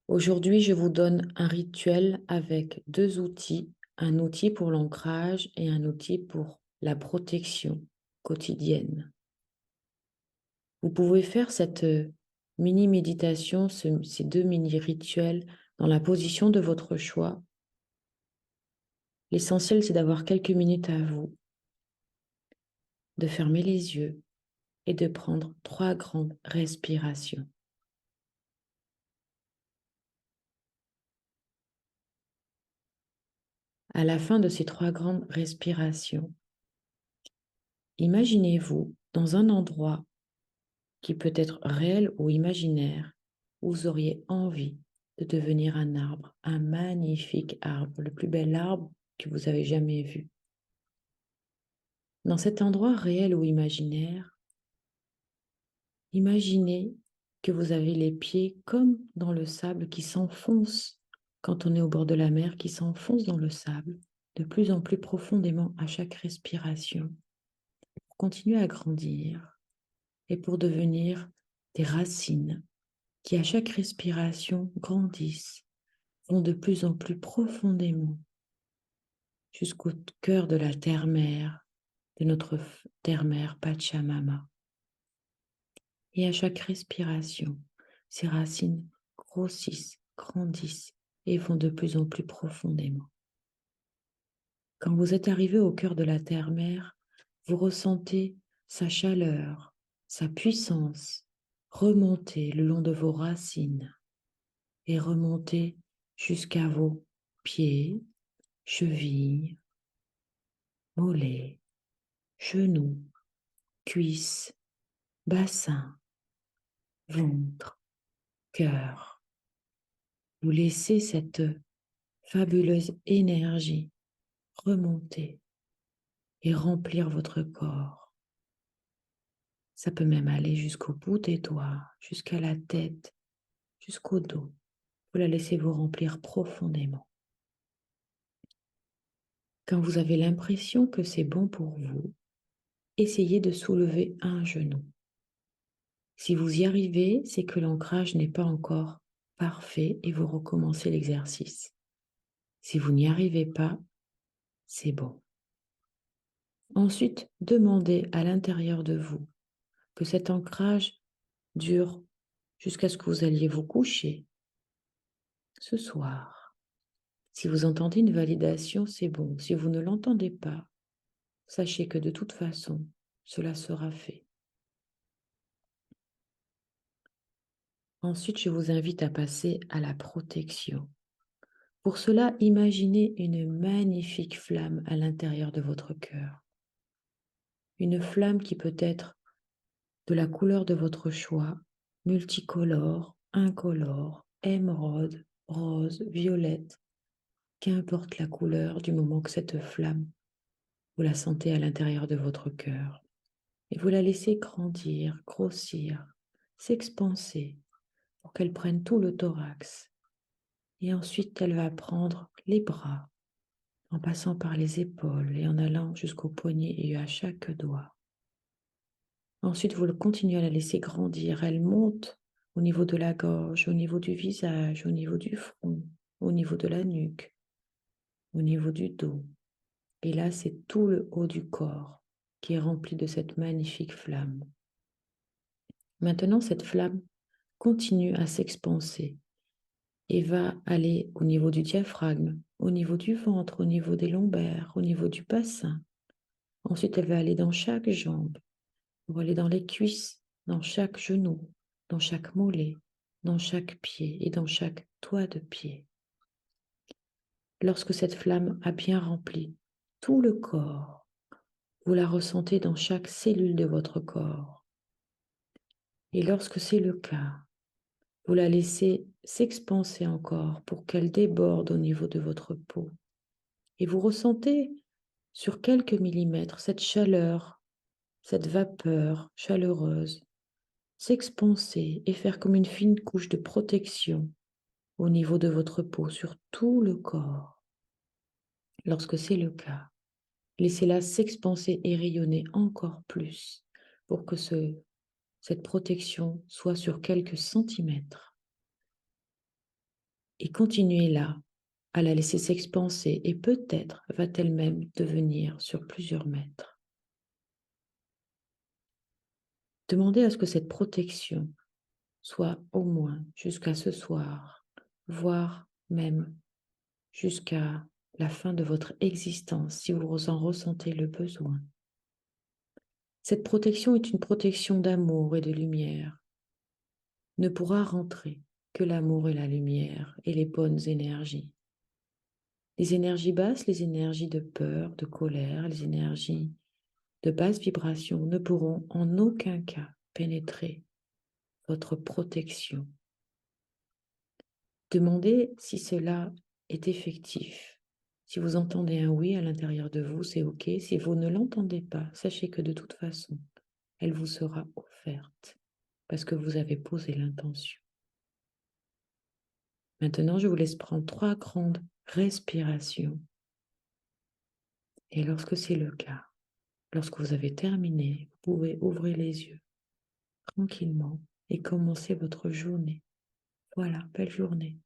Aujourd'hui, je vous donne un rituel avec deux outils, un outil pour l'ancrage et un outil pour la protection quotidienne. Vous pouvez faire cette mini-méditation, ces deux mini-rituels dans la position de votre choix. L'essentiel, c'est d'avoir quelques minutes à vous, de fermer les yeux et de prendre 3 grandes respirations. À la fin de ces 3 grandes respirations, imaginez-vous dans un endroit qui peut être réel ou imaginaire, où vous auriez envie de devenir un arbre, un magnifique arbre, le plus bel arbre que vous avez jamais vu. Dans cet endroit réel ou imaginaire, imaginez que vous avez les pieds comme dans le sable qui s'enfonce quand on est au bord de la mer, qui s'enfonce dans le sable de plus en plus profondément à chaque respiration, pour continuer à grandir et pour devenir des racines qui à chaque respiration grandissent, vont de plus en plus profondément jusqu'au cœur de la terre-mère, de notre terre-mère Pachamama. Et à chaque respiration, ces racines grossissent, grandissent et vont de plus en plus profondément. Quand vous êtes arrivé au cœur de la terre-mère, vous ressentez sa chaleur, sa puissance remonter le long de vos racines et remonter jusqu'à vos pieds, chevilles, mollets, genoux, cuisses, bassin, ventre, cœur. Vous laissez cette fabuleuse énergie remonter et remplir votre corps. Ça peut même aller jusqu'au bout des doigts, jusqu'à la tête, jusqu'au dos. Vous la laissez vous remplir profondément. Quand vous avez l'impression que c'est bon pour vous, essayez de soulever un genou. Si vous y arrivez, c'est que l'ancrage n'est pas encore parfait et vous recommencez l'exercice. Si vous n'y arrivez pas, c'est bon. Ensuite, demandez à l'intérieur de vous que cet ancrage dure jusqu'à ce que vous alliez vous coucher ce soir. Si vous entendez une validation, c'est bon. Si vous ne l'entendez pas, sachez que de toute façon, cela sera fait. Ensuite, je vous invite à passer à la protection. Pour cela, imaginez une magnifique flamme à l'intérieur de votre cœur. Une flamme qui peut être de la couleur de votre choix, multicolore, incolore, émeraude, rose, violette, qu'importe la couleur du moment que cette flamme, vous la sentez à l'intérieur de votre cœur. Et vous la laissez grandir, grossir, s'expanser pour qu'elle prenne tout le thorax. Et ensuite, elle va prendre les bras, en passant par les épaules et en allant jusqu'au poignet et à chaque doigt. Ensuite, vous continuez à la laisser grandir. Elle monte au niveau de la gorge, au niveau du visage, au niveau du front, au niveau de la nuque, au niveau du dos. Et là, c'est tout le haut du corps qui est rempli de cette magnifique flamme. Maintenant, cette flamme continue à s'expanser et va aller au niveau du diaphragme, au niveau du ventre, au niveau des lombaires, au niveau du bassin. Ensuite, elle va aller dans chaque jambe, pour aller dans les cuisses, dans chaque genou, dans chaque mollet, dans chaque pied et dans chaque doigt de pied. Lorsque cette flamme a bien rempli tout le corps, vous la ressentez dans chaque cellule de votre corps. Et lorsque c'est le cas, vous la laissez s'expanser encore pour qu'elle déborde au niveau de votre peau. Et vous ressentez sur quelques millimètres cette chaleur, cette vapeur chaleureuse s'expanser et faire comme une fine couche de protection au niveau de votre peau sur tout le corps. Lorsque c'est le cas, laissez-la s'expanser et rayonner encore plus pour que cette protection soit sur quelques centimètres. Et continuez là, à la laisser s'expanser et peut-être va-t-elle même devenir sur plusieurs mètres. Demandez à ce que cette protection soit au moins jusqu'à ce soir, voire même jusqu'à la fin de votre existence si vous en ressentez le besoin. Cette protection est une protection d'amour et de lumière. Ne pourra rentrer que l'amour et la lumière et les bonnes énergies. Les énergies basses, les énergies de peur, de colère, les énergies de basse vibration ne pourront en aucun cas pénétrer votre protection. Demandez si cela est effectif. Si vous entendez un oui à l'intérieur de vous, c'est OK. Si vous ne l'entendez pas, sachez que de toute façon, elle vous sera offerte parce que vous avez posé l'intention. Maintenant, je vous laisse prendre 3 grandes respirations. Et lorsque c'est le cas, lorsque vous avez terminé, vous pouvez ouvrir les yeux tranquillement et commencer votre journée. Voilà, belle journée.